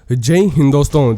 जय हिंद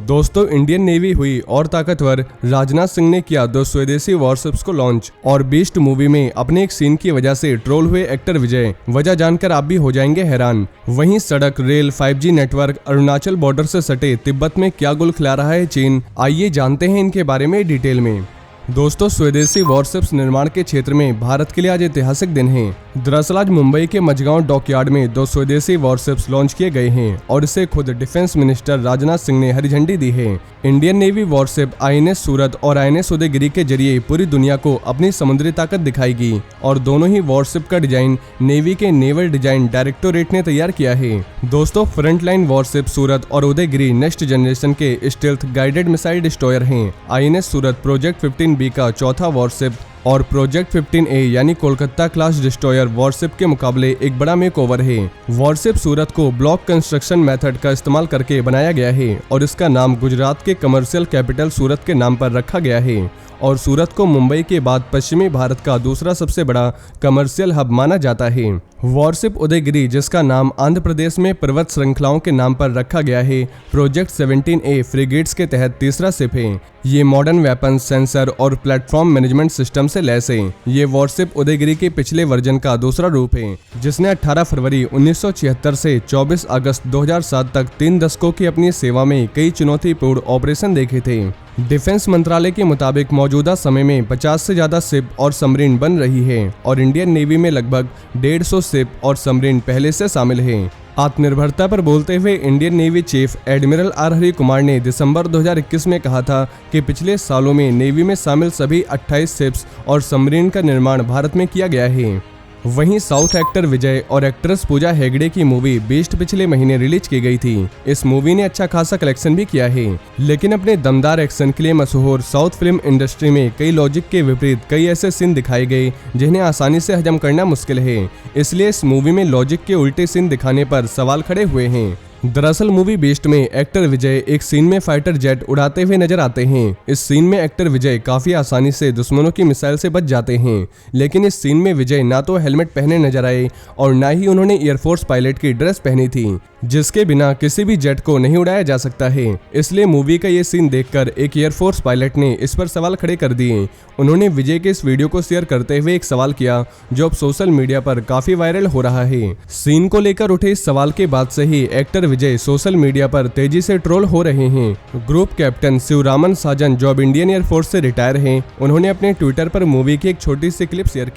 दोस्तों Indian navy हुई और ताकतवर। राजनाथ सिंह ने किया 2 स्वदेशी वॉरशिप्स को लॉन्च। और बीस्ट मूवी में अपने एक सीन की वजह से ट्रोल हुए एक्टर विजय। वजह जानकर आप भी हो जाएंगे हैरान। वहीं सड़क, rail, 5G network, Arunachal border से सटे तिब्बत में क्या गुल खिला रहा है चीन, आइए जानते हैं इनके बारे में डिटेल में। दोस्तों, स्वदेशी वॉरशिप्स निर्माण के क्षेत्र में भारत के लिए आज ऐतिहासिक दिन है। दरअसल आज मुंबई के मझगांव डॉकयार्ड में 2 स्वदेशी वॉरशिप्स लॉन्च किए गए हैं और इसे खुद डिफेंस मिनिस्टर राजनाथ सिंह ने हरी झंडी दी है। इंडियन नेवी वॉरशिप INS सूरत और INS उदयगिरी के जरिए पूरी दुनिया को अपनी समुद्री ताकत दिखाएगी और दोनों ही वॉरशिप का डिजाइन नेवी के नेवल डिजाइन डायरेक्टोरेट ने तैयार किया है। दोस्तों, फ्रंटलाइन वॉरशिप सूरत और उदयगिरी नेक्स्ट जनरेशन के स्टेल्थ गाइडेड मिसाइल डिस्ट्रॉयर हैं। INS सूरत प्रोजेक्ट 15B का चौथा वॉरशिप और प्रोजेक्ट 15A यानी कोलकाता क्लास डिस्ट्रॉयर वॉरशिप के मुकाबले एक बड़ा मेकओवर है। वॉरशिप सूरत को ब्लॉक कंस्ट्रक्शन मेथड का इस्तेमाल करके बनाया गया है और इसका नाम गुजरात के कमर्शियल कैपिटल सूरत के नाम पर रखा गया है और सूरत को मुंबई के बाद पश्चिमी भारत का दूसरा सबसे बड़ा कमर्शियल हब माना जाता है। वॉरशिप उदयगिरी, जिसका नाम आंध्र प्रदेश में पर्वत श्रृंखलाओं के नाम पर रखा गया है, प्रोजेक्ट 17A फ्रिगेट्स के तहत तीसरा शिप है। ये मॉडर्न वेपन, सेंसर और प्लेटफॉर्म मैनेजमेंट सिस्टम से लैस है। ये वॉरशिप उदयगिरी के पिछले वर्जन का दूसरा रूप है, जिसने 18 फरवरी 1976 से 24 अगस्त 2007 तक 3 दशकों की अपनी सेवा में कई चुनौतीपूर्ण ऑपरेशन देखे थे। डिफेंस मंत्रालय के मुताबिक मौजूदा समय में 50 से ज्यादा शिप और सबमरीन बन रही है और इंडियन नेवी में लगभग 150 शिप और सबमरीन पहले से शामिल हैं। आत्मनिर्भरता पर बोलते हुए Indian navy chief admiral R Hari Kumar ने दिसंबर 2021 में कहा था कि पिछले सालों में नेवी में शामिल सभी 28 शिप्स और सबमरीन का निर्माण भारत में किया गया है। वहीं साउथ एक्टर विजय और एक्ट्रेस पूजा हेगड़े की मूवी बीस्ट पिछले महीने रिलीज की गई थी। इस मूवी ने अच्छा खासा कलेक्शन भी किया है, लेकिन अपने दमदार एक्शन के लिए मशहूर साउथ फिल्म इंडस्ट्री में कई लॉजिक के विपरीत कई ऐसे सीन दिखाए गए जिन्हें आसानी से हजम करना मुश्किल है। इसलिए इस मूवी में लॉजिक के उल्टे सीन दिखाने पर सवाल खड़े हुए हैं। दरअसल मूवी बीस्ट में एक्टर विजय एक सीन में फाइटर जेट उड़ाते हुए नजर आते हैं। इस सीन में एक्टर विजय काफी आसानी से दुश्मनों की मिसाइल से बच जाते हैं, लेकिन इस सीन में विजय ना तो हेलमेट पहने नजर आए और ना ही उन्होंने एयरफोर्स पायलट की ड्रेस पहनी थी, जिसके बिना किसी भी जेट को नहीं उड़ाया जा सकता है। इसलिए मूवी का ये सीन देखकर एक एयरफोर्स पायलट ने इस पर सवाल खड़े कर दिए। उन्होंने विजय के इस वीडियो को शेयर करते हुए एक सवाल किया जो अब सोशल मीडिया पर काफी वायरल हो रहा है। सीन को लेकर उठे इस सवाल के बाद से ही एक्टर विजय सोशल मीडिया पर तेजी से ट्रोल हो रहे हैं। ग्रुप कैप्टन शिवरामन साजन, जो अब इंडियन एयरफोर्स से रिटायर हैं, उन्होंने अपने ट्विटर पर मूवी की एक छोटी सी क्लिप शेयर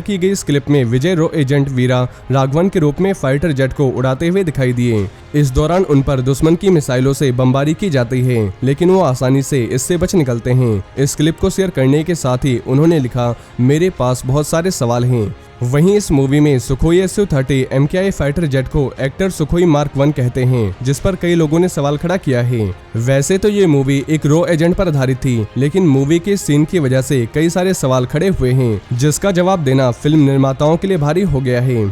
की गई। इस क्लिप में विजय रो एजेंट वीरा राघवन के रूप में फाइटर जेट को उड़ाते हुए दिखाई दिए। इस दौरान उन पर दुश्मन की मिसाइलों से बमबारी की जाती है, लेकिन वो आसानी से इससे बच निकलते हैं। इस क्लिप को शेयर करने के साथ ही उन्होंने लिखा, मेरे पास बहुत सारे सवाल हैं। वहीं इस मूवी में Sukhoi Su-30 MKI fighter jet को एक्टर सुखोई मार्क 1 कहते हैं, जिस पर कई लोगों ने सवाल खड़ा किया है। वैसे तो ये मूवी एक रो एजेंट पर आधारित थी, लेकिन मूवी के सीन की वजह से कई सारे सवाल खड़े हुए हैं, जिसका जवाब देना फिल्म निर्माताओं के लिए भारी हो गया है।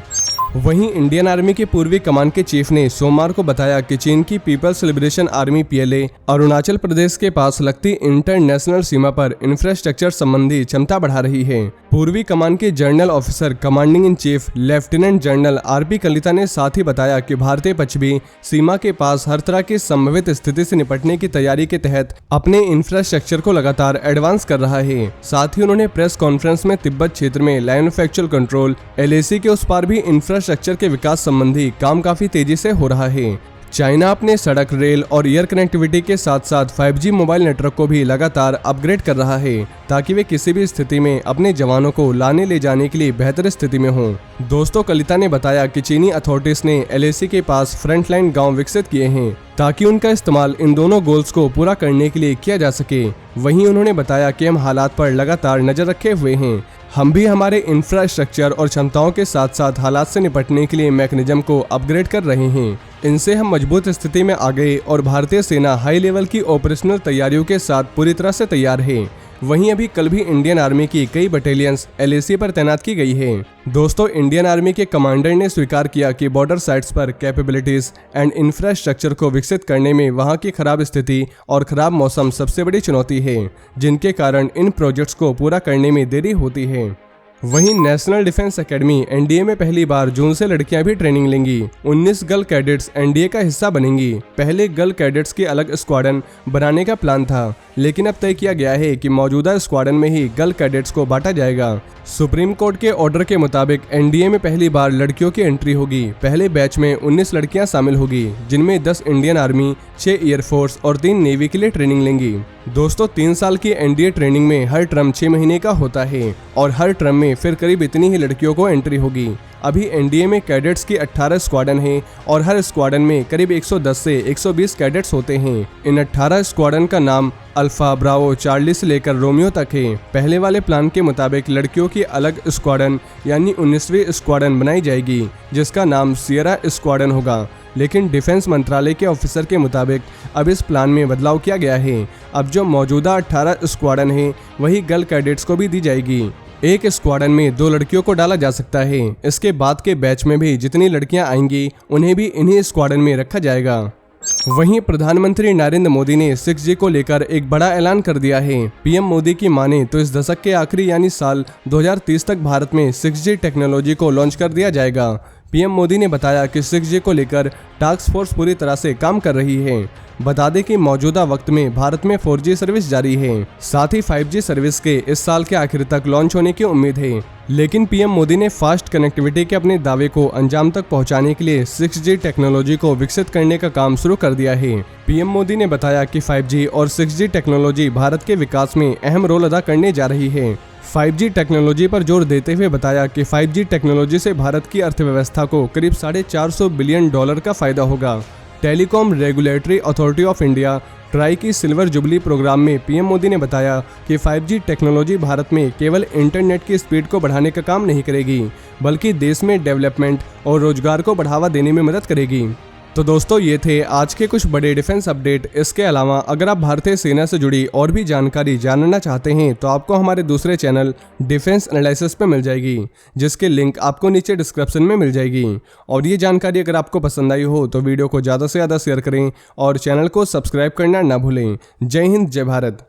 वहीं इंडियन आर्मी के पूर्वी कमान के चीफ ने सोमवार को बताया कि चीन की People's Liberation Army PLA Arunachal Pradesh के पास लगती इंटरनेशनल सीमा पर इंफ्रास्ट्रक्चर संबंधी क्षमता बढ़ा रही है। पूर्वी कमान के general officer commanding in chief lieutenant general RP Kalita ने साथ ही बताया कि भारतीय पश्चिमी सीमा के पास हर तरह की संभावित स्थिति से निपटने की तैयारी के तहत अपने इंफ्रास्ट्रक्चर को लगातार एडवांस कर रहा है। साथ ही उन्होंने प्रेस कॉन्फ्रेंस में तिब्बत क्षेत्र में line of actual control LAC के उस पार भी इंफ्रास्ट्रक्चर के विकास संबंधी काम काफी तेजी से हो रहा है। चाइना अपने सड़क, रेल और एयर कनेक्टिविटी के साथ साथ 5G मोबाइल नेटवर्क को भी लगातार अपग्रेड कर रहा है, ताकि वे किसी भी स्थिति में अपने जवानों को लाने ले जाने के लिए बेहतर स्थिति में हों। दोस्तों, कलिता ने बताया कि चीनी अथॉरिटीज ने LAC के पास फ्रंटलाइन गांव विकसित किए हैं, ताकि उनका इस्तेमाल इन दोनों गोल्स को पूरा करने के लिए किया जा सके। वहीं उन्होंने बताया कि हम हालात पर लगातार नजर रखे हुए हैं। हम भी हमारे इंफ्रास्ट्रक्चर और क्षमताओं के साथ साथ हालात से निपटने के लिए मैकेनिज्म को अपग्रेड कर रहे हैं। इनसे हम मजबूत स्थिति में आ गए और भारतीय सेना हाई लेवल की ऑपरेशनल तैयारियों के साथ पूरी तरह से तैयार है। वहीं अभी कल भी इंडियन आर्मी की कई बटालियंस LAC पर तैनात की गई है। दोस्तों, इंडियन आर्मी के कमांडर ने स्वीकार किया कि बॉर्डर साइट्स पर कैपेबिलिटीज एंड इंफ्रास्ट्रक्चर को विकसित करने में वहां की खराब स्थिति और खराब मौसम सबसे बड़ी चुनौती है, जिनके कारण इन प्रोजेक्ट्स को पूरा करने में देरी होती है। वहीं नेशनल डिफेंस एकेडमी एनडीए में पहली बार जून से लड़कियां भी ट्रेनिंग लेंगी। 19 गर्ल कैडेट्स एनडीए का हिस्सा बनेंगी। पहले गर्ल कैडेट्स की अलग स्क्वाडन बनाने का प्लान था, लेकिन अब तय किया गया है कि मौजूदा स्क्वाडन में ही गर्ल कैडेट्स को बांटा जाएगा। सुप्रीम कोर्ट के ऑर्डर के मुताबिक एनडीए में पहली बार लड़कियों की एंट्री होगी। पहले बैच में 19 लड़कियां शामिल होगी, जिनमें 10 इंडियन आर्मी, 6 एयरफोर्स और 3 नेवी के लिए ट्रेनिंग लेंगी। दोस्तों, 3 साल की एनडीए ट्रेनिंग में हर टर्म 6 महीने का होता है और हर टर्म में फिर करीब इतनी ही लड़कियों को एंट्री होगी। अभी एनडीए में कैडेट्स की 18 स्क्वाडन हैं और हर स्क्वाडन में करीब 110 से 120 कैडेट्स होते हैं। इन 18 स्क्वाडन का नाम अल्फा, ब्रावो, चार्ली से लेकर रोमियो तक है। पहले वाले प्लान के मुताबिक लड़कियों की अलग स्क्वाडन यानी 19वीं स्क्वाडन बनाई जाएगी, जिसका नाम सियरा स्क्वाडन होगा। लेकिन डिफेंस मंत्रालय के ऑफिसर के मुताबिक अब इस प्लान में बदलाव किया गया है। अब जो मौजूदा 18 स्क्वाडन है वही गर्ल कैडेट्स को भी दी जाएगी। एक स्क्वाडन में 2 लड़कियों को डाला जा सकता है। इसके बाद के बैच में भी जितनी लड़कियां आएंगी उन्हें भी इन्हीं स्क्वाडन में रखा जाएगा। वहीं प्रधानमंत्री नरेंद्र मोदी ने 6G को लेकर एक बड़ा ऐलान कर दिया है। पीएम मोदी की माने तो इस दशक के आखिरी यानी साल 2030 तक भारत में 6G टेक्नोलॉजी को लॉन्च कर दिया जाएगा। पीएम मोदी ने बताया कि 6G को लेकर टास्क फोर्स पूरी तरह से काम कर रही है। बता दें कि मौजूदा वक्त में भारत में 4G सर्विस जारी है, साथ ही 5G सर्विस के इस साल के आखिर तक लॉन्च होने की उम्मीद है। लेकिन पीएम मोदी ने फास्ट कनेक्टिविटी के अपने दावे को अंजाम तक पहुंचाने के लिए 6G टेक्नोलॉजी को विकसित करने का काम शुरू कर दिया है। पीएम मोदी ने बताया कि 5G और 6G टेक्नोलॉजी भारत के विकास में अहम रोल अदा करने जा रही है। 5G टेक्नोलॉजी पर जोर देते हुए बताया कि 5G टेक्नोलॉजी से भारत की अर्थव्यवस्था को करीब $450 बिलियन का फायदा होगा। Telecom regulatory authority of India try की सिल्वर जुबली प्रोग्राम में पीएम मोदी ने बताया कि 5G टेक्नोलॉजी भारत में केवल इंटरनेट की स्पीड को बढ़ाने का काम नहीं करेगी, बल्कि देश में डेवलपमेंट और रोजगार को बढ़ावा देने में मदद करेगी। तो दोस्तों, ये थे आज के कुछ बड़े डिफेंस अपडेट। इसके अलावा अगर आप भारतीय सेना से जुड़ी और भी जानकारी जानना चाहते हैं तो आपको हमारे दूसरे चैनल डिफेंस एनालिसिस पे मिल जाएगी, जिसके लिंक आपको नीचे डिस्क्रिप्शन में मिल जाएगी। और ये जानकारी अगर आपको पसंद आई हो तो वीडियो को ज़्यादा से ज़्यादा शेयर करें और चैनल को सब्सक्राइब करना ना भूलें। जय हिंद, जय भारत।